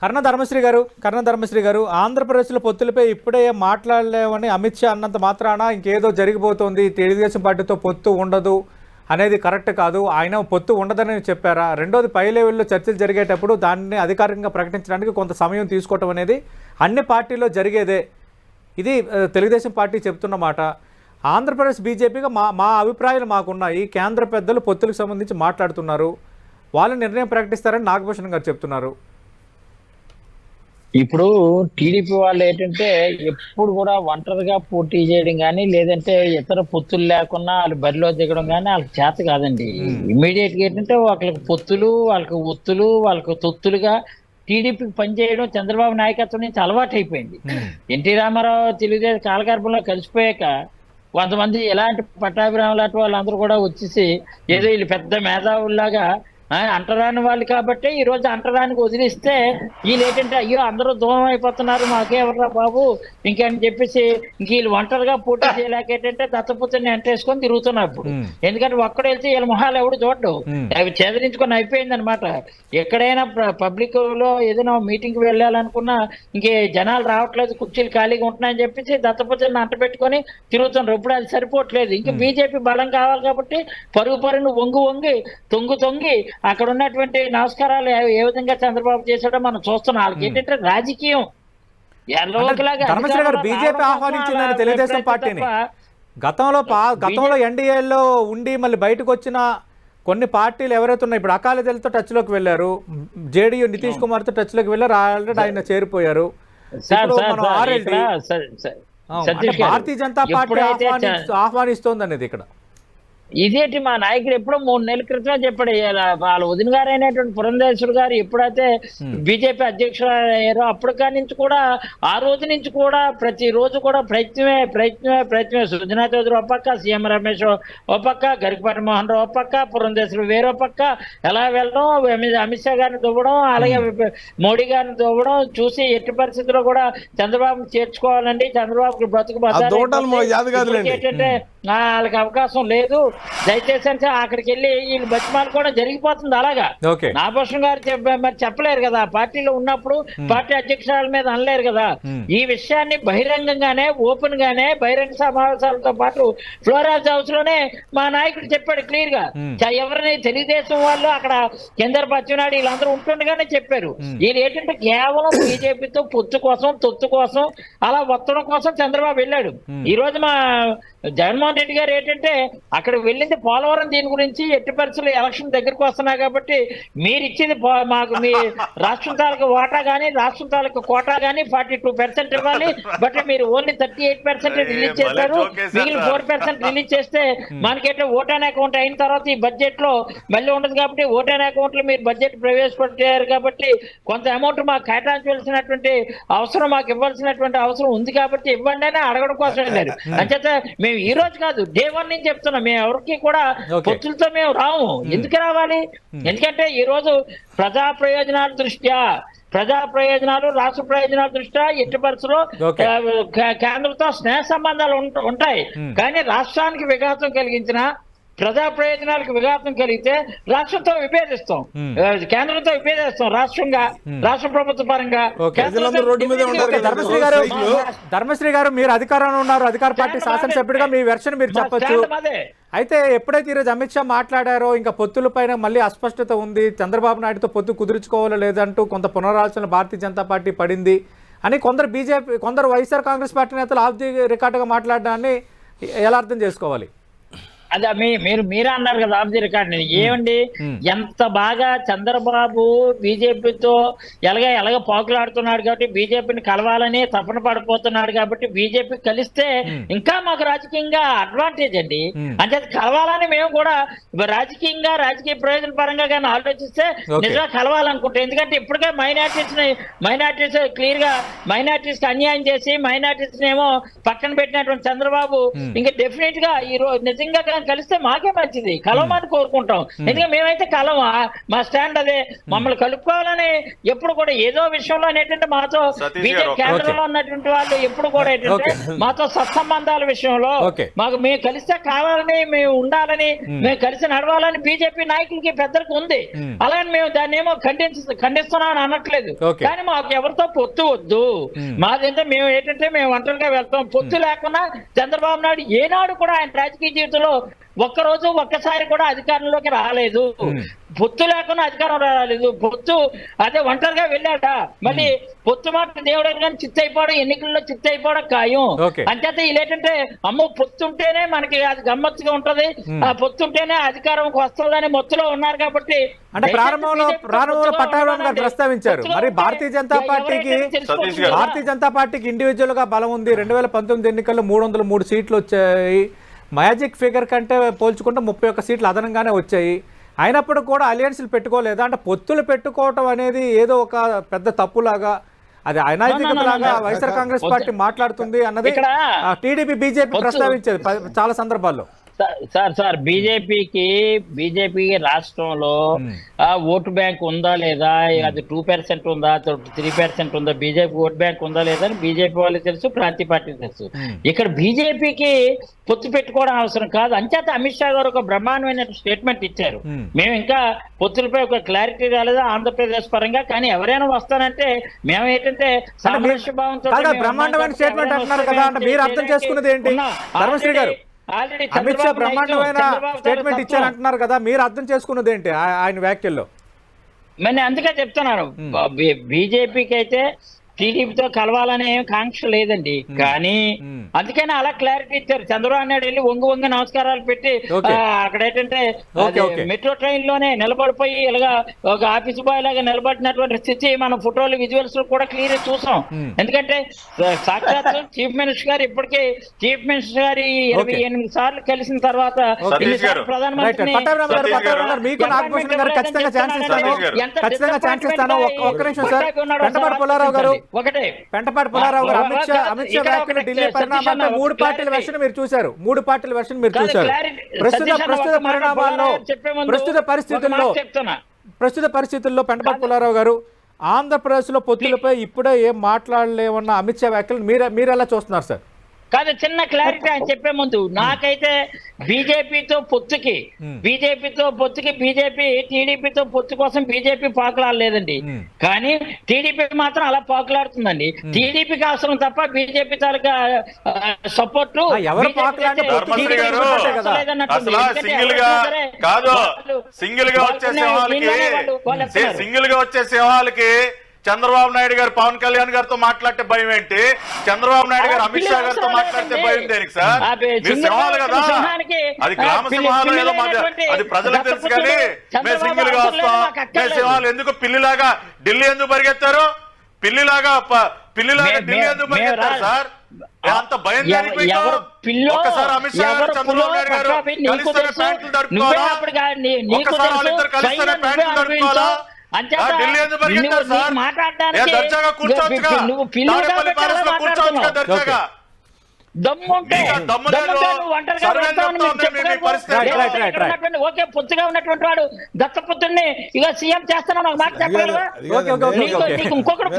కర్ణ ధర్మశ్రీ గారు ఆంధ్రప్రదేశ్లో పొత్తులపై ఇప్పుడే మాట్లాడలేమని అమిత్ షా అన్నంత మాత్రాన ఇంకేదో జరిగిపోతుంది, తెలుగుదేశం పార్టీతో పొత్తు ఉండదు అనేది కరెక్ట్ కాదు. ఆయన పొత్తు ఉండదని చెప్పారా? రెండోది, పై లెవెల్లో చర్చలు జరిగేటప్పుడు దాన్ని అధికారికంగా ప్రకటించడానికి కొంత సమయం తీసుకోవటం అనేది అన్ని పార్టీల్లో జరిగేదే. ఇది తెలుగుదేశం పార్టీ చెప్తున్న మాట. ఆంధ్రప్రదేశ్ బీజేపీగా మా అభిప్రాయాలు మాకున్నాయి. కేంద్ర పెద్దలు పొత్తులకు సంబంధించి మాట్లాడుతున్నారు, వాళ్ళు నిర్ణయం ప్రకటిస్తారని నాగభూషణ్ గారు చెప్తున్నారు. ఇప్పుడు టీడీపీ వాళ్ళు ఏంటంటే ఎప్పుడు కూడా ఒంటరిగా పోటీ చేయడం కానీ లేదంటే ఇతర పొత్తులు లేకుండా వాళ్ళు బరిలో దిగడం కానీ వాళ్ళకి చేత కాదండి. ఇమ్మీడియట్ గా ఏంటంటే వాళ్ళకి పొత్తులు, వాళ్ళకి ఒత్తులు, వాళ్ళకి తొత్తులుగా టీడీపీకి పనిచేయడం చంద్రబాబు నాయకత్వం నుంచి అలవాటు అయిపోయింది. ఎన్టీ రామారావు తెలుగుదేశం కాలగర్భంలో కలిసిపోయాక కొంతమంది ఎలాంటి పట్టాభిరామ లాంటి వాళ్ళందరూ కూడా వచ్చేసి ఏదో వీళ్ళు పెద్ద మేధావుల్లాగా అంటరాని వాళ్ళు కాబట్టి ఈ రోజు అంటరానికి వదిలిస్తే వీళ్ళు ఏంటంటే అయ్యో అందరూ దూరం అయిపోతున్నారు, మాకేవర్రా బాబు ఇంకని చెప్పేసి ఇంక వీళ్ళు ఒంటరిగా పోటీ చేయలేక ఏంటంటే దత్తపుత్రుని ఎంటేసుకొని తిరుగుతున్నారు ఇప్పుడు. ఎందుకంటే ఒక్కడు వెళ్తే వీళ్ళ మొహాలు ఎవడు చూడడు, అవి చెదరించుకొని అయిపోయింది అనమాట. ఎక్కడైనా పబ్లిక్ లో ఏదైనా మీటింగ్ వెళ్ళాలనుకున్నా ఇంకే జనాలు రావట్లేదు, కుర్చీలు ఖాళీగా ఉంటున్నాయని చెప్పేసి దత్తపుత్రుని అంట పెట్టుకొని తిరుగుతున్నారు. ఇప్పుడు అది సరిపోవట్లేదు. ఇంకా బీజేపీ బలం కావాలి కాబట్టి పరుగు వంగి తొంగి అక్కడ ఉన్నటువంటి నమస్కారాలు ఏ విధంగా చంద్రబాబు చేశాడో మనం చూస్తున్నాం. వాళ్ళకి ఏంటంటే రాజకీయం బీజేపీ ఆహ్వానించిందని తెలుగుదేశం పార్టీని గతంలో ఎన్డీఏలో ఉండి మళ్ళీ బయటకు వచ్చిన కొన్ని పార్టీలు ఎవరైతే ఉన్నాయి, ఇప్పుడు అకాలీదళతో టచ్ లోకి వెళ్ళారు, జేడీయూ నితీష్ కుమార్ తో టచ్ లోకి వెళ్ళారు, ఆల్రెడీ ఆయన చేరిపోయారు. భారతీయ జనతా పార్టీ ఆహ్వానిస్తోంది అనేది ఇక్కడ ఇదేంటి మా నాయకుడు ఎప్పుడో 3 నెలల క్రితమే చెప్పాడు. వాళ్ళ వదిన గారు అయినటువంటి పురంధేశ్వరి గారు ఎప్పుడైతే బీజేపీ అధ్యక్షులు అయ్యారో అప్పటికా నుంచి కూడా ఆ రోజు నుంచి కూడా ప్రతిరోజు కూడా ప్రయత్నమే సుజనా చౌదరి ఒక పక్క, సీఎం రమేష్ ఒక పక్క, గరికపాటి మోహన్ రావు ఒక పక్క, పురంధేశ్వరి వేరే పక్క ఎలా వెళ్ళడం, అమిత్ షా గారిని దువ్వడం, అలాగే మోడీ గారిని దువ్వడం చూసి ఎట్టి పరిస్థితుల్లో కూడా చంద్రబాబు చేర్చుకోవాలండి, చంద్రబాబుకి బ్రతుకు ఏంటంటే వాళ్ళకి అవకాశం లేదు, దయచేసి అంటే అక్కడికి వెళ్ళి వీళ్ళు బతిమాలు కూడా జరిగిపోతుంది. అలాగా నాగభూషణ్ గారు మరి చెప్పలేరు కదా, పార్టీలో ఉన్నప్పుడు పార్టీ అధ్యక్షురాల మీద అనలేరు కదా. ఈ విషయాన్ని బహిరంగంగానే ఓపెన్ గానే బహిరంగ సమావేశాలతో పాటు ఫ్లోరాజ్ హౌస్ లోనే మా నాయకుడు చెప్పాడు క్లియర్ గా. ఎవరిని తెలుగుదేశం వాళ్ళు అక్కడ కేంద్ర పచ్చినాడు వీళ్ళందరూ ఉంటుండగానే చెప్పారు. వీళ్ళు ఏంటంటే కేవలం బీజేపీతో తొత్తు కోసం అలా ఒత్తడం కోసం చంద్రబాబు వెళ్ళాడు. ఈ రోజు మా జగన్మోహన్ రెడ్డి గారు ఏంటంటే అక్కడ వెళ్ళింది పోలవరం దీని గురించి, ఎట్టి పరిస్థితులు ఎలక్షన్ దగ్గరకు వస్తున్నాయి కాబట్టి మీరు ఇచ్చింది మాకు మీ రాష్ట్రం తాలూకు వాటా కానీ రాష్ట్రం తాలూకు కోటా కానీ 42% ఇవ్వాలి, బట్ మీరు ఓన్లీ 38% రిలీజ్ చేస్తారు, మిగిలిన 4% రిలీజ్ చేస్తే మనకేంటే ఓటాన్ అకౌంట్ అయిన తర్వాత ఈ బడ్జెట్ లో మళ్ళీ ఉండదు కాబట్టి ఓటాన్ అకౌంట్ లో మీరు బడ్జెట్ ప్రవేశపెట్టారు కాబట్టి కొంత అమౌంట్ మాకు కేటాయించవలసినటువంటి అవసరం, మాకు ఇవ్వాల్సినటువంటి అవసరం ఉంది కాబట్టి ఇవ్వండి అని అడగడం కోసం వెళ్ళారు. అంచేత మేము ఈ రోజు కాదు డే 1 నుంచి చెప్తున్నాం, మేము ఎవరికి కూడా పొత్తులతో మేము రాము. ఎందుకు రావాలి? ఎందుకంటే ఈ రోజు ప్రజా ప్రయోజనాల దృష్ట్యా రాష్ట్ర ప్రయోజనాల దృష్ట్యా ఎట్టి పరిస్థితుల్లో కేంద్రంతో స్నేహ సంబంధాలు ఉంటాయి. కానీ రాష్ట్రానికి విఘాతం కలిగించిన ప్రజా ప్రయోజనాలకు విఘాతం కలిగితే రాష్ట్రంతో విభేదిస్తాం, కేంద్రంతో విభేదిస్తాం, రాష్ట్ర ప్రభుత్వ పరంగా. ధర్మశ్రీ గారు మీరు అధికారంలో ఉన్నారు, అధికార పార్టీ శాసనసభ్యుడిగా మీ వెర్షన్ మీరు చెప్పొచ్చు. అయితే ఎప్పుడైతే ఈరోజు అమిత్ షా మాట్లాడారో ఇంకా పొత్తుల పైన మళ్ళీ అస్పష్టత ఉంది, చంద్రబాబు నాయుడుతో పొత్తు కుదుర్చుకోవాలో లేదంటూ కొంత పునరాలోచన భారతీయ జనతా పార్టీ పడింది అని కొందరు వైఎస్ఆర్ కాంగ్రెస్ పార్టీ నేతలు ఆఫ్ ది రికార్డుగా మాట్లాడడాన్ని ఎలా అర్థం చేసుకోవాలి? అదే మీరు అన్నారు కదా ఆఫ్ ది రికార్డ్. ఏమండి ఎంత బాగా చంద్రబాబు బీజేపీతో ఎలాగ పాకులాడుతున్నాడు కాబట్టి బీజేపీని కలవాలని తపన పడిపోతున్నాడు కాబట్టి బీజేపీ కలిస్తే ఇంకా మాకు రాజకీయంగా అడ్వాంటేజ్ అండి. అంటే కలవాలని మేము కూడా రాజకీయ ప్రయోజన పరంగా కానీ ఆలోచిస్తే నిజంగా కలవాలనుకుంటాం. ఎందుకంటే ఇప్పటికే మైనార్టీస్ క్లియర్ గా మైనార్టీస్ కి అన్యాయం చేసి మైనార్టీస్ ఏమో పక్కన పెట్టినటువంటి చంద్రబాబు ఇంకా డెఫినెట్ గా ఈ రోజు నిజంగా కానీ కలిస్తే మాకే మంచిది, కలవమని కోరుకుంటాం. ఎందుకంటే మేమైతే కలవా, మా స్టాండ్ అదే. మమ్మల్ని కలుపుకోవాలని ఎప్పుడు కూడా ఏదో విషయంలో ఏంటంటే మాతో బీజేపీ కేంద్రంలో ఉన్నటువంటి వాళ్ళు ఎప్పుడు కూడా ఏంటంటే మాతో సత్సంబంధాల విషయంలో మాకు మేము కలిస్తే కావాలని, మేము ఉండాలని, మేము కలిసి నడవాలని బీజేపీ నాయకులకి పెద్దలకు ఉంది. అలాగే మేము దాన్ని ఏమో ఖండిస్తున్నాం అని అనట్లేదు. కానీ మాకు ఎవరితో పొత్తు వద్దు. మాదంటే మేము ఏంటంటే మేము ఒంటరిగా వెళ్తాం. పొత్తు లేకుండా చంద్రబాబు నాయుడు ఏనాడు కూడా ఆయన రాజకీయ జీవితంలో ఒక్కరోజు ఒక్కసారి కూడా అధికారంలోకి రాలేదు. పొత్తు లేకుండా అధికారం రాలేదు. పొత్తు అదే ఒంటరిగా వెళ్ళాట. మళ్ళీ పొత్తు మాట దేవుడు కానీ చిత్తైపోవడం, ఎన్నికల్లో చిత్తైపోవడం ఖాయం. అంచేత వీళ్ళేంటంటే అమ్మో పొత్తుంటేనే మనకి అది గమ్మత్తుగా ఉంటది, ఆ పొత్తుంటేనే అధికారంకి వస్తుందని మొత్తులో ఉన్నారు. కాబట్టి అంటే ప్రారంభంలో పట్టాభిరామ్ గారు ప్రస్తావించారు. మరి భారతీయ జనతా పార్టీకి ఇండివిజువల్ గా బలం ఉంది. 2019 ఎన్నికల్లో 303 సీట్లు వచ్చాయి. మ్యాజిక్ ఫిగర్ కంటే పోల్చుకుంటే 31 సీట్లు అదనంగానే వచ్చాయి. అయినప్పుడు కూడా అలయన్స్లు పెట్టుకోలేదా? అంటే పొత్తులు పెట్టుకోవటం అనేది ఏదో ఒక పెద్ద తప్పులాగా, అది అనైతికతలాగా వైఎస్ఆర్ కాంగ్రెస్ పార్టీ మాట్లాడుతుంది అన్నది టీడీపీ బీజేపీ ప్రస్తావించేది చాలా సందర్భాల్లో. సార్ బీజేపీ రాష్ట్రంలో ఓటు బ్యాంక్ ఉందా లేదా, అది 2% ఉందా, 3% ఉందా, బీజేపీ ఓటు బ్యాంక్ ఉందా లేదా అని బీజేపీ వాళ్ళకి తెలుసు, ప్రాంతీయ పార్టీకి తెలుసు. ఇక్కడ బీజేపీకి పొత్తు పెట్టుకోవడం అవసరం కాదు. అంచేత అమిత్ షా గారు ఒక బ్రహ్మాండమైన స్టేట్మెంట్ ఇచ్చారు. మేము ఇంకా పొత్తులపై ఒక క్లారిటీ రాలేదు ఆంధ్రప్రదేశ్ పరంగా, కానీ ఎవరైనా వస్తానంటే మేము ఏంటంటే సామరస్య భావంతో బ్రహ్మాండమైన స్టేట్మెంట్ అంటున్నారు కదా, అంటే మీరు అర్థం చేసుకున్నది ఏంటి? ధర్మశ్రీ గారు, అమిత్ షా బ్రహ్మాండమైన స్టేట్మెంట్ ఇచ్చారంటున్నారు కదా, మీరు అర్థం చేసుకున్నది ఏంటి ఆయన వ్యాఖ్యల్లో? మరి అందుకే చెప్తున్నాను, బీజేపీకి అయితే టీడీపీతో కలవాలనే కాంక్ష లేదండి. కానీ అందుకని అలా క్లారిటీ ఇచ్చారు. చంద్రబాబు నాయుడు వెళ్ళి వంగి నమస్కారాలు పెట్టి అక్కడ ఏంటంటే మెట్రో ట్రైన్ లోనే నిలబడిపోయి ఇలాగా ఒక ఆఫీస్ బాయ్ లాగా నిలబడినటువంటి స్థితి మనం ఫోటోలు విజువల్స్ కూడా క్లియర్ చూసాం. ఎందుకంటే సాక్షాత్ చీఫ్ మినిస్టర్ గారు ఇప్పటికే చీఫ్ మినిస్టర్ గారి 28 సార్లు కలిసిన తర్వాత ప్రధానమంత్రి పెంటపాటి పుల్లారావు గారు అమిత్ షా వ్యాఖ్యలు ఢిల్లీ పరిణామాలపై 3 పార్టీల వెర్షన్ మీరు చూశారు. 3 పార్టీల వెర్షన్ మీరు చూశారు. ప్రస్తుత పరిణామాల్లో ప్రస్తుత పరిస్థితుల్లో పెంటపాటి పుల్లారావు గారు ఆంధ్రప్రదేశ్ లో పొత్తులపై ఇప్పుడే ఏం మాట్లాడలేమన్న అమిత్ షా వ్యాఖ్యలు మీరు ఎలా చూస్తున్నారు సార్? కాదు, చిన్న క్లారిటీ ఆయన చెప్పే ముందు, నాకైతే బీజేపీతో పొత్తుకి బీజేపీ టీడీపీతో పొత్తు కోసం బీజేపీ పాకులాడలేదండి. కానీ టీడీపీ మాత్రం అలా పాకులాడుతుందండి. టీడీపీకి అవసరం తప్ప బీజేపీ తాలూకా సపోర్ట్ చంద్రబాబు నాయుడు గారు పవన్ కళ్యాణ్ గారితో మాట్లాడితే భయం ఏంటి? చంద్రబాబు నాయుడు గారు అమిత్ షా గారితో మాట్లాడితే భయం దేనికి సార్? మీరు సింహాలు కదా, అది గ్రామ సింహాలు ఏదో అది ప్రజలకు తెలుసు. కానీ మేము సింగిల్ గా వస్తాం, మేము సింహాలు ఎందుకు పిల్లిలాగా ఢిల్లీ ఎందుకు పరిగెత్తారు? పిల్లిలాగా ఢిల్లీ ఎందుకు పరిగెత్తారు సార్? అంత భయం దేనికి? ఒక్కసారి అమిత్ షా గారు చంద్రబాబు నాయుడు గారు కలిస్తేనే ప్యాంట్లు తడుపుకోవాలా? ఒక్కసారి వాళ్ళిద్దరు కలిస్తేనే ప్యాంట్లు తడుపుకోవాలా? ఢిల్లీ ఎందుకు పరిగెత్తారు సార్? దర్జాగా కూర్చోవచ్చుగా, తాడేపల్లి ప్యాలెస్ లో కూర్చోవచ్చుగా దర్జాగా. ఓకే, పొత్తుగా ఉన్నటువంటి వాడు దత్తపుత్రుడిని ఇక సీఎం చేస్తాను నాకు మాట చెప్పగలవా? ఇంకొకటి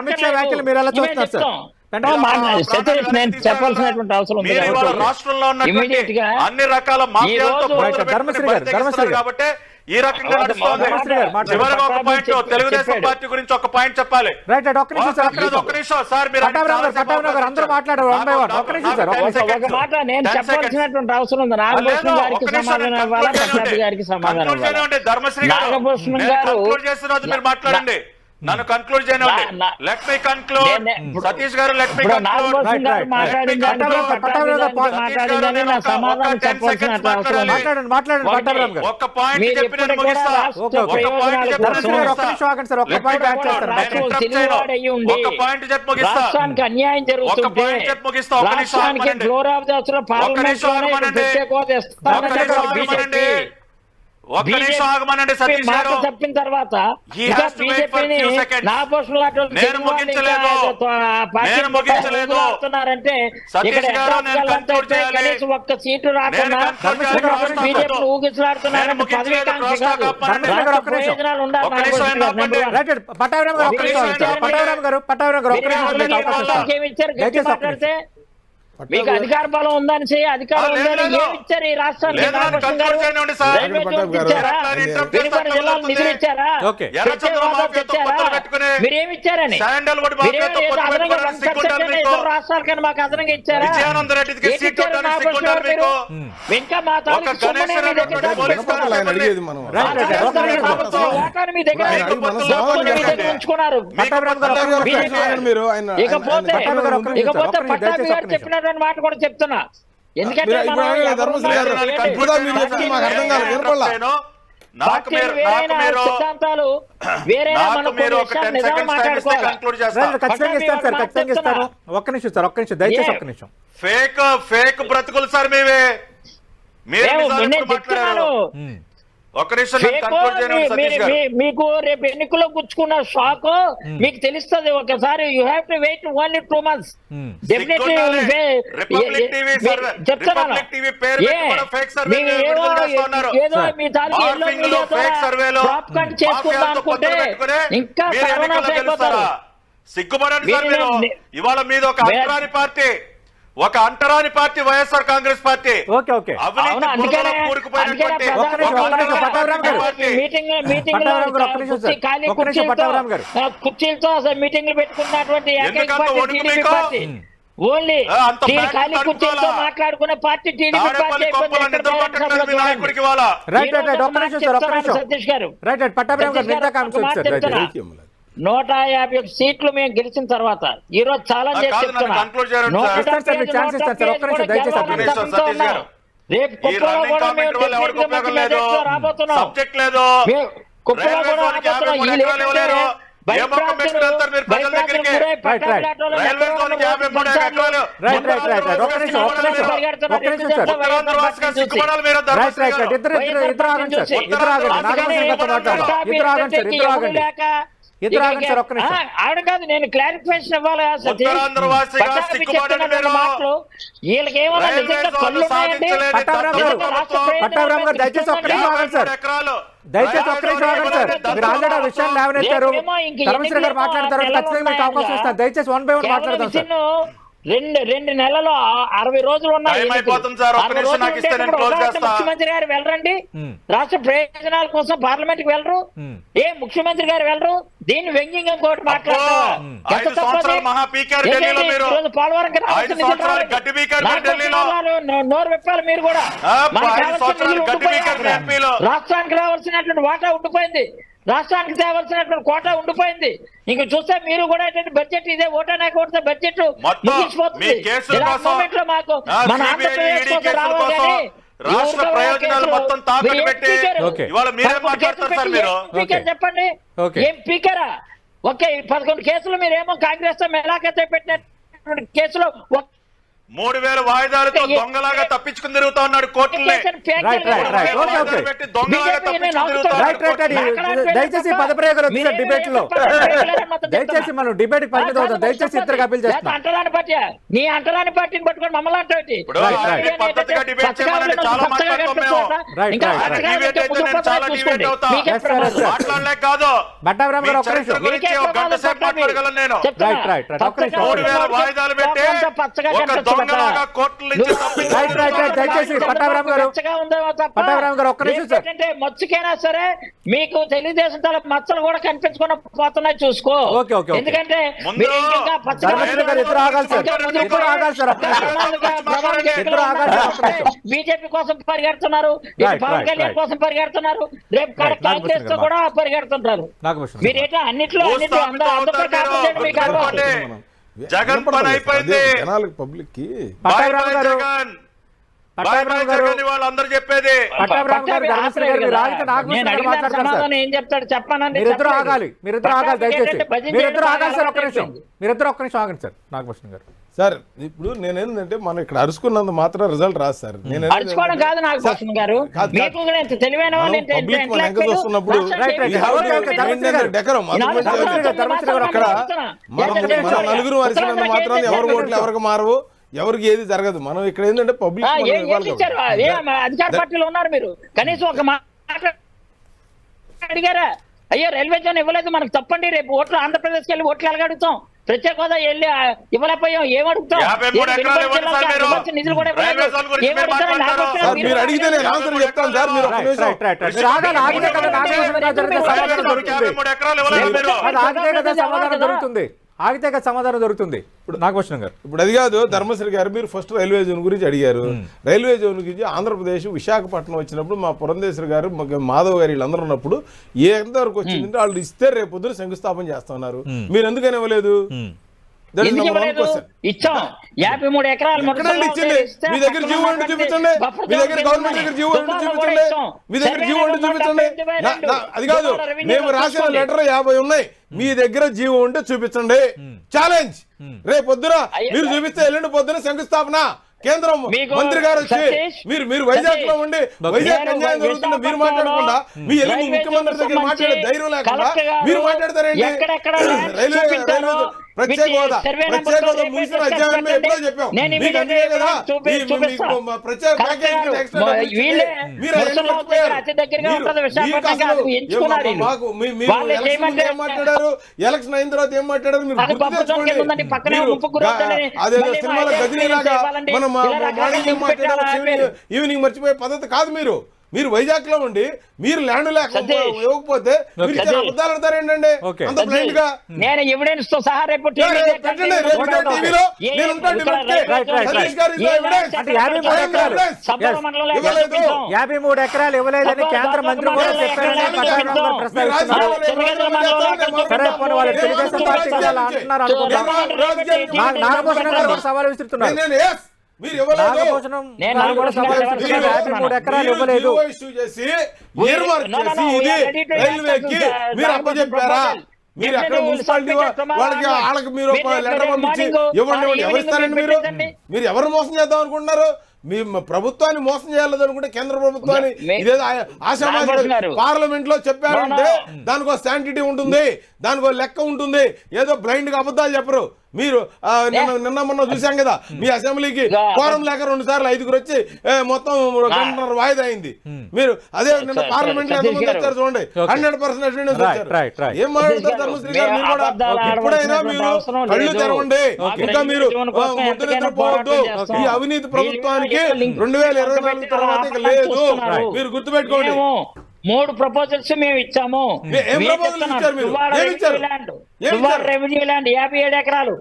అమిత్ షా వ్యాఖ్యలు మీరు ఎలా చూస్తున్నారు సార్? చెప్పాల్సినటువంటి అవసరం రాష్ట్రంలో ఉన్న అన్ని రకాల మాఫియాలతో కాబట్టి ఈ రకంగా చివరిగా ఒక పాయింట్ తెలుగుదేశం పార్టీ గురించి ఒక పాయింట్ చెప్పాలి. ఒక్క నిమిషం సార్, మీరు అందరూ మాట్లాడారు. నేను చెప్పాల్సినటువంటి అవసరం ఉంది. నాగభూషణ్ గారికి సమాధానం ఇవ్వాలి, ప్రసాద్ గారికి సమాధానం ఇవ్వాలి. ధర్మశ్రీ గారు మీరు మాట్లాడండి, నన్ను కన్క్లూడ్ చేయండి. Let me conclude. సతీష్ గారు లెట్ మీ కన్క్లూడ్. ఒక్క పాయింట్ చెప్పినట్టు ముగిస్తా. ఒక్క పాయింట్ చెప్పి ముగిస్తా. రాష్ట్రానికి అన్యాయం జరుగుతుంటే రాష్ట్రానికి ఫ్లోర్ ఆఫ్ ద పార్లమెంట్ ఒక్క నిమిషం ఆగమనండి సతీష్ మాట గారు. చెప్పిన తర్వాత He ఇంకా has to wait for బీజేపీని few seconds. నా పోస్టులు నేను ముగించలేదు. అవుతున్నారంటే సతీష్ ఇక్కడ గారు, నేను conclude చేయాలి. కనీసం ఒక్క సీటు రాకుండా నేను conclude చేయాలి. బీజేపీ నేను ఊగిసలాడుతున్నారంటే ముగించలేదు. పదవీకాంక్ష క్రాస్ కాదు. టాక్ ఆపండి. రాష్ట్ర ప్రయోజనాలు ఉండాలి ఒక్క నా నిమిషం పోస్టులు ఆపండి. Number one. రైట్ పట్టాభిరామ్ గారు ఒక్క నిమిషం ఆలోచించారు. పట్టాభిరామ్ గారు ఒక్క నిమిషం మీకు అవకాశం ఇస్తాను. ఏమి ఇచ్చారు గట్టి దయచేసి ఒక్క మాట్లాడితే మీకు అధికార బలం ఉందని అధికారం లేదు, ఉందని లేదు. ఏమి ఇచ్చారు ఈ రాష్ట్రానికి? లేదు, నన్ను నాగభూషణం కంట్రోల్ గారు? చేయండి సార్. రైల్వే జోన్ ఇచ్చారా? వెనుకబడిన జిల్లాలకు నిధులు ఇచ్చారా? ఓకే. ఎర్రచంద్ర ప్రత్యేక హోదా మాఫియాతో తెచ్చారా? పొత్తులు పెట్టుకుని మీరేమి ఇచ్చారని? శాండల్వుడ్ మీరేమి మాఫియాతో ఏదో పొత్తు అదనంగా పెట్టుకోవడానికి 1% సిగ్గుండాలి అయినా మీకు. ఇతర రాష్ట్రాలకన్నా మాకు అదనంగా ఇచ్చారా? విజయానంద రెడ్డికి ఏంటి సీట్ ఇచ్చారు ఇవ్వడానికి నాగభూషణం సిగ్గుండాలి గారు? మీకు. ఇంకా మా తాలూకు ఒక సొమ్ముని గణేష్ మీ దగ్గర అనేటువంటి దాచి పోలీస్ పెట్టుకున్నారు. కానిస్టేబుల్ ఆయన అడిగేది మనం. Right, right, right. ఒక్క నిమిషం. ప్రభుత్వం ఓటాన్ని మీ దగ్గర మీకు పొత్తులు దోచుకుని మీ దగ్గర పెట్టుకోండి. ఉంచుకున్నారు. పట్టాభిరామ్ గారు ఒక్క నిమిషం. బీజేపీ మీరు ఆయన ఇకపోతే పట్టాభి గారు ఒక్క నిమిషం. ఇకపోతే ఒక్క నిమిషం. పట్టాభి దయచేసి గారు ఒక్క నిమిషం. చెప్పినటువంటి మాట కూడా చెప్తున్నా. ఎందుకంటే మీరు ఇప్పుడు మనం ఆయన ఎవరు ధర్మశ్రీ గారు ఉన్నారు? ఏంటి? ఇప్పుడు మీరు చెప్పింది మాకు అర్థం కాలేదు. వినపడలా. నాకు పార్టీలు మీరు వేరైనా సిద్ధాంతాలు వేరైనా నాకు మనం మీరు కొన్ని ఒక విషయాలు 10 నిజాలు seconds time ఇస్తే మాట్లాడుకోవాలి. conclude చేస్తా. రైట్, ఖచ్చితంగా ఇస్తాను సార్, ఖచ్చితంగా ఇస్తాను. ఒక్క నిమిషం సార్, ఒక్క నిమిషం దయచేసి ఒక్క నిమిషం. ఫేక్ బ్రతుకులు సార్ మీవే. మీరు నేను నిజాలు నేను ఎప్పుడు మాట్లాడారు? చెప్తున్నాను. ఒక్క నిమిషం నేను ఫేకో conclude చేయనివ్వండి సతీష్ గారు. మీకు రేపు ఎన్నికల్లో గుచ్చుకున్న షాక్ మీకు తెలుస్తుంది. ఒకసారి you have to weight only 2 months. Definitely republic TV survey, చెప్తున్నాను. రిపబ్లిక్ టీవీ పేరు పెట్టి కూడా ఫేక్ సర్వే మీరు విడుదల చేస్తున్నారు. ఏదో మీ తాలూకు ఎల్లో మార్ఫింగ్ లో మీడియా ఫేక్ ద్వారా సర్వేలో ప్రాపగండా చేసుకుందాం మాఫియాతో అనుకుంటే పొత్తులు పెట్టుకుని ఇంకా మీరు కరోనా ఎన్నికల్లో అయిపోతారు. గెలుస్తారా? సిగ్గుపడండి సార్ మీరు మీరు. ఇవాళ మీద ఒక అంటరాని పార్టీ, ఒక అంటరాని party YSR Congress party. Okay okay. అవినీతి అవును, బురదలో అందుకనే కూరుకుపోయినటువంటి ఒక్క నిమిషం, ఒక్క నిమిషం, పట్టాభిరామ్ గారు. పార్టీ. మీటింగ్ పట్టాభిరామ్ గారు ఒక్క నిమిషం సార్. ఖాళీ ఒక్క నిమిషం పట్టాభిరామ్ గారు. కుర్చీలతో అసలు మీటింగ్లు పెట్టుకున్నటువంటి ఏకైక ఎందుకంత పార్టీ వణుకు టీడీపీ మీకు? పార్టీ. ఓన్లీ అంత బ్యాట్ ఖాళీ కుర్చీలతో తడుపుకోవాలా? మాట్లాడుకునే పార్టీ టీడీపీ పార్టీ తాడేపల్లి అయిపోయింది. కొంపల ఎక్కడ నిద్ర పట్టట్లేదు మీ నాయకుడికి ఇవాళ. రైట్ రైట్ రైట్, ఒక్క నిమిషం సార్, ఒక్క నిమిషం. సతీష్ గారు రైట్ రైట్, పట్టాభిరామ్ గారు నిందా కాన్సెప్ట్ సార్. Right right. 151 సీట్లు మేము గెలిచిన తర్వాత ఈ రోజు ఛాలెంజ్ చేసి కాదు, నన్ను చెప్తున్నా. conclude చేయండి సార్. ఇస్తాను సార్, మీకు ఛాన్స్ ఇస్తాను సార్. ఒక్క నిమిషం దయచేసి ఒక్క నిమిషం. సతీష్ గారు. రేపు ఈ కుప్పంలో రన్నింగ్ కూడా మేము కామెంట్ వల్ల ఎవరికి డెఫినెట్గా ఉపయోగం మంచి లేదు, మెజారిటీతో రాబోతున్నాం. సబ్జెక్ట్ లేదు. మేము కుప్పంలో రైల్వే కూడా జోన్కి రాబోతున్నాం. 53 ఈ ఎకరాలు ఇవ్వలేరు. ఏ మొక్క పెంచుకుని వెళ్తారు మీరు ప్రజల దగ్గరికి? రైల్వే జోన్కి 53 ఎకరాలు. రైట్ రైట్ రైట్ రైట్, ఒక్క నిమిషం, ఒక్క నిమిషం, ఒక్క నిమిషం సార్. ఉత్తరాంధ్రవాసిగా సిగ్గుపడాలి మీరు రైట్ ధర్మశ్రీ రైట్ గారు. రైట్, ఇద్దరు ఆగండి సార్, ఇద్దరు ఆగండి. నాగభూషణం గారితో మాట్లాడదాం. ఇద్దరు ఆగండి సార్, ఇద్దరు ఆగండి. ఇద్దరు ఆగండి సార్, ఒక్క నిమిషం. ఆవిడ కాదు, నేను క్లారిఫికేషన్ ఇవ్వాలి కదా సతీష్. ఉత్తరాంధ్రవాసిగా పట్టాభి సిగ్గుపడండి చెప్తున్నటువంటి మీరు. మాటలు వీళ్ళకి ఏమన్నా రైల్వే నిజంగా జోన్లు కళ్ళు ఉన్నాయండి? సాధించలేని పట్టాభిరామ్ గారు, పట్టాభిరామ్ గారు దయచేసి ఒక్క నిమిషం ఆగండి సార్. ఎకరాలు. దయచేసి ఒక్క నిమిషం ఆగండి సార్. మీరు ఆల్రెడీ ఆ విషయాన్ని లేవనెత్తారు. ధర్మశ్రీ గారు మాట్లాడతారు, ఖచ్చితంగా మీకు అవకాశం ఇస్తాను. దయచేసి 1 by 1 మాట్లాడదాం సార్. రెండు నెలలు 60 రోజులు ఉన్నాయి. టైం అయిపోతుంది సార్. ఒక్క నిమిషం నాకు ఇస్తే నేను క్లోజ్ చేస్తా. ముఖ్యమంత్రి గారు వెళ్ళరండి, రాష్ట్ర ప్రయోజనాల కోసం పార్లమెంట్ కి వెళ్ళరు. ముఖ్యమంత్రి గారు వెళ్ళరు. దీన్ని వ్యంగ్యంగా ఇంకోటి మాట్లాడతారు. 5 సంవత్సరాలు మహా పీకారు ఢిల్లీలో మీరు. 5 సంవత్సరాలు గడ్డి పీకారు మీరు ఢిల్లీలో. నోరు విప్పాలి మీరు కూడా. 5 సంవత్సరాలు గడ్డి పీకారు మీ ఎంపీలో. రాష్ట్రానికి రావాల్సినటువంటి వాటా ఉండిపోయింది, రాష్ట్రానికి తేవాల్సినటువంటి కోటా ఉండిపోయింది. ఇంక చూస్తే మీరు కూడా బడ్జెట్ ఇదే ఓటానే కొడితే బడ్జెట్ ముగిసిపోతుంది. మాకు మన ఆంధ్రప్రదేశ్ కోసం రావాలి కానీ రాష్ట్ర ప్రయోజనాలు మొత్తం తాకట్టు పెట్టి ఇవాళ మీరే మాట్లాడతారు సార్ మీరు. స్పీకర్ చెప్పండి, ఏం స్పీకరా? ఓకే, 11 కేసులు మీరేమో కాంగ్రెస్ తో మెలాకైతే పెట్టినటువంటి కేసులో 3000 వాయిదాలతో దొంగలాగా తప్పించుకుని తిరుగుతా ఉన్నాడు కోర్టుల్ని. దయచేసి పదప్రయోగాలు వచ్చారు డిబేట్ లో. దయచేసి మనం డిబేట్ పరిమితం అవుతాం. దయచేసి ఇద్దరికి అప్పీల్ చేస్తాం. అంటరాని పార్టీ, నీ అంటరాని పార్టీని పట్టుకొని మమ్మల్ని అంటే పద్ధతిగా డిబేట్ చేయమని చాలా మాట్లాడతాం మేము. డిబేట్ అయితే నేను చాలా డిబేట్ అవుతా. మాట్లాడలేక కాదు. పట్టాభిరామ్ గారు ఒక్క నిమిషం. గురించి ఒక గంట సేపు మాట్లాడగలను నేను. 3000 వాయిదాలు పెట్టి ఒక దొంగలాగా కోర్టుల నుంచి దయచేసి పట్టాభిరామ్ గారు, పట్టాభిరామ్ గారు ఒక్క నిమిషం సార్. అంటే మచ్చుకైనా సరే మీకు తెలుగుదేశం తల మచ్చలు కూడా కనిపించుకుని పోతున్నాయి చూసుకో. Okay, okay, okay. ఎందుకంటే ధర్మశ్రీ గారు ఇద్దరు ఆగాలి సార్, ఇద్దరు ఆగాలి సార్. ఇద్దరు ఆగాలి సార్. బీజేపీ కోసం పరిగెడుతున్నారు, పవన్ కళ్యాణ్ కోసం పరిగెడుతున్నారు, రేపు కాంగ్రెస్ తో కూడా పరిగెడుతుంటారు. మీరేటా అన్నిట్లో అందరూ కాకపోతే మీకు అలవాటు. జగన్ పని అయిపోయింది. జనాలకు పబ్లిక్ కి పట్టాభిరామ్ గారు, పట్టాభిరామ్ గారు వాళ్ళందరూ చెప్పేది. పట్టాభిరామ్ గారు ధర్మశ్రీ గారు మీరు ఆగితే నాగభూషణం గారు మాట్లాడతారు సార్. ఏం చెప్తాడు చెప్పానండి. మీరిద్దరు ఆగాలి దయచేసి మీరిద్దరు ఆగాలి సార్. ఒక్క నిమిషం ఆగండి సార్ నాగభూషణం గారు. సార్ ఇప్పుడు నేనేంటంటే మనం ఇక్కడ అరుచుకున్నంత మాత్రం రిజల్ట్ రాదు సార్. నేను అరుచుకోవడం కాదు నాగభూషణ్ గారు, మీకు కూడా ఎంత తెలివైన వాళ్ళు ఎంత పబ్లిక్ ఎంత మన ఎంక చూస్తున్నప్పుడు డెకరం మన నలుగురు వరిసినంత మాత్రం ఎవరు ఓట్లు ఎవరికి మారవు, ఎవరికి ఏది జరగదు. మనం ఇక్కడ ఏంటంటే పబ్లిక్ అధికార పార్టీలో ఉన్నారు మీరు, కనీసం ఒక మాట అడిగారా? అయ్యో రైల్వే జోన్ ఇవ్వలేదు మనకు తప్పండి, రేపు ఓట్లు ఆంధ్రప్రదేశ్కి వెళ్ళి ఓట్లు ఎలాగడుగుతాం, ప్రత్యేక హోదా వెళ్ళి ఇవ్వలేకపోయాం, ఏమడుగుతాం? నిధులు కూడా మీరు అడిగితే నేను ఆన్సర్ చెప్తాను సార్. మీరు ఆగితే కదా సమాధానం దొరుకుతుంది. ఇప్పుడు నాగభూషణం గారు ఇప్పుడు అది కాదు ధర్మశ్రీ గారు, మీరు ఫస్ట్ రైల్వే జోన్ గురించి అడిగారు. రైల్వే జోన్ గురించి ఆంధ్రప్రదేశ్ విశాఖపట్నం వచ్చినప్పుడు మా పురంధేశ్వరి గారు మాధవ్ గారు వీళ్ళందరూ ఉన్నప్పుడు ఎంతవరకు వచ్చిందంటే వాళ్ళు ఇస్తే రేపు పొద్దున శంకుస్థాపన చేస్తున్నారు. మీరు ఎందుకని ఇవ్వలేదు? ఇచ్చాం 53 ఎకరాలు ఇచ్చింది. మీ దగ్గర జీవో ఉండి చూపించండి, మీ దగ్గర గవర్నమెంట్ దగ్గర జీవో ఉండి చూపించండి, మీ దగ్గర జీవో ఉండి చూపించండి. అది కాదు, మేము రాసిన లెటర్ 50 ఉన్నాయి, మీ దగ్గర జీవో ఉంటే చూపించండి. ఛాలెంజ్. రేపు పొద్దున మీరు చూపిస్తే ఎల్లుండి పొద్దున శంకుస్థాపన. కేంద్రం మంత్రి గారు వచ్చి మీరు వైజాగ్ లో ఉండి వైజాగ్ అన్యాయం జరుగుతుందో మీరు మాట్లాడకుండా, మీ ఎల్లుండి ముఖ్యమంత్రి దగ్గర మాట్లాడే ధైర్యం లేకుండా మీరు మాట్లాడతారేంటి? రైల్వే ప్రత్యేక హోదా ముగిసిన అధ్యాయం ఎప్పుడో చెప్పాం మీకు, అందుకే కదా ప్రత్యేక ప్యాకేజ్ ఏం మాట్లాడారు, ఎలక్షన్ అయిన తర్వాత ఏం మాట్లాడారు మీరు గుర్తు తెచ్చుకోండి. అదేదో సినిమాలో గదిలీ లాగా మనం మార్నింగ్ ఏం మాట్లాడారు ఈవినింగ్ మర్చిపోయే పద్ధతి కాదు. మీరు వైజాగ్ లో ఉండి మీరు ల్యాండ్ లేకపోతే ఇవ్వకపోతే మీరు అబద్ధాలు ఆడతారేంటండి అంత బ్లైండ్ గా? నేను ఎవిడెన్స్ తో సహా రేపు టీవీలో నేను ఉంటాను. 53 ఎకరాలు ఇవ్వలేదని కేంద్ర మంత్రి కూడా చెప్పారని నాగభూషణం గారు కూడా సవాల్ విసురుతున్నారు. మీరు ఇవ్వలేదు, రైల్వేకి మీరు అప్పచెప్పారా? మీరు ఎక్కడ మున్సిపాలిటీ వాళ్ళకి మీరు లెటర్ పంపించి ఇవ్వండి, ఎవరిస్తారండి? మీరు ఎవరు మోసం చేద్దాం అనుకుంటున్నారు? మీ ప్రభుత్వాన్ని మోసం చేయాలనుకుంటే కేంద్ర ప్రభుత్వాన్ని ఇదేదో ఆశామాసి పార్లమెంట్ లో చెప్పారంటే దానికో శాంటిటీ ఉంటుంది, దానికో లెక్క ఉంటుంది. ఏదో బ్లైండ్ గా అబద్ధాలు చెప్పరు. మీరు నిన్న మొన్న చూసాం కదా, మీ అసెంబ్లీకి కోరం లేక 2 సార్లు 5గురు వచ్చి మొత్తం 2.5 వాయిదా అయింది. మీరు అదే నిన్న పార్లమెంట్ లో ఎంతమంది వచ్చారు చూడండి, 100% అటెండెన్స్ వచ్చారు. ఏం మాట్లాడతారు ధర్మశ్రీ గారు? మీరు కూడా ఎప్పుడైనా మీరు కళ్ళు తెరవండి, ఇంకా మీరు ముద్దు నిద్రపోవద్దు. ఈ అవినీతి ప్రభుత్వానికి 2024 తర్వాత ఇక లేదు, మీరు గుర్తుపెట్టుకోండి. 3 ప్రపోజల్స్ మేము ఇచ్చాము. రెవెన్యూ ల్యాండ్ 57 ఎకరాలు,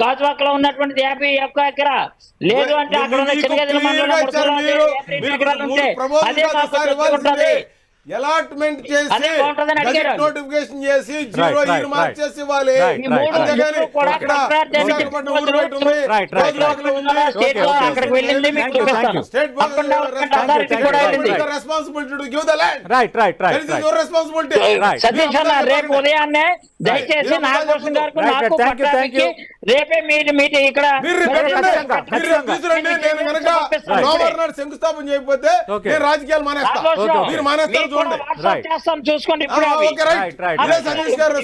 గాజువాక్ లో ఉన్నటువంటి 51 ఎకరా లేదు అంటే అక్కడ ఉన్న చిన్నగదిల మండలం అదే మాకు అలాట్మెంట్ చేసి నోటిఫికేషన్ చేసి 0 ఇయర్ మార్క్ చేసి ఇవ్వాలి. అంతేగాని ఇక్కడ విశాఖపట్నం ఊరు బయట ఉంది, గాజువాకలో ఉంది, అక్కడికి వెళ్ళింది మీకు state responsibility to give the land. That is your responsibility. Satish అన్న రేపు ఉదయాన్నే దయచేసి నాగభూషణ్ గారికి నాకు పట్టాభికి రేపే మీటి ఇక్కడ గవర్నర్ శంకుస్థాపన చేయకపోతే నేను రాజకీయాలు మానేస్తా, మీరు మానేస్తారు చూడండి. చూసుకోండి సతీష్ గారు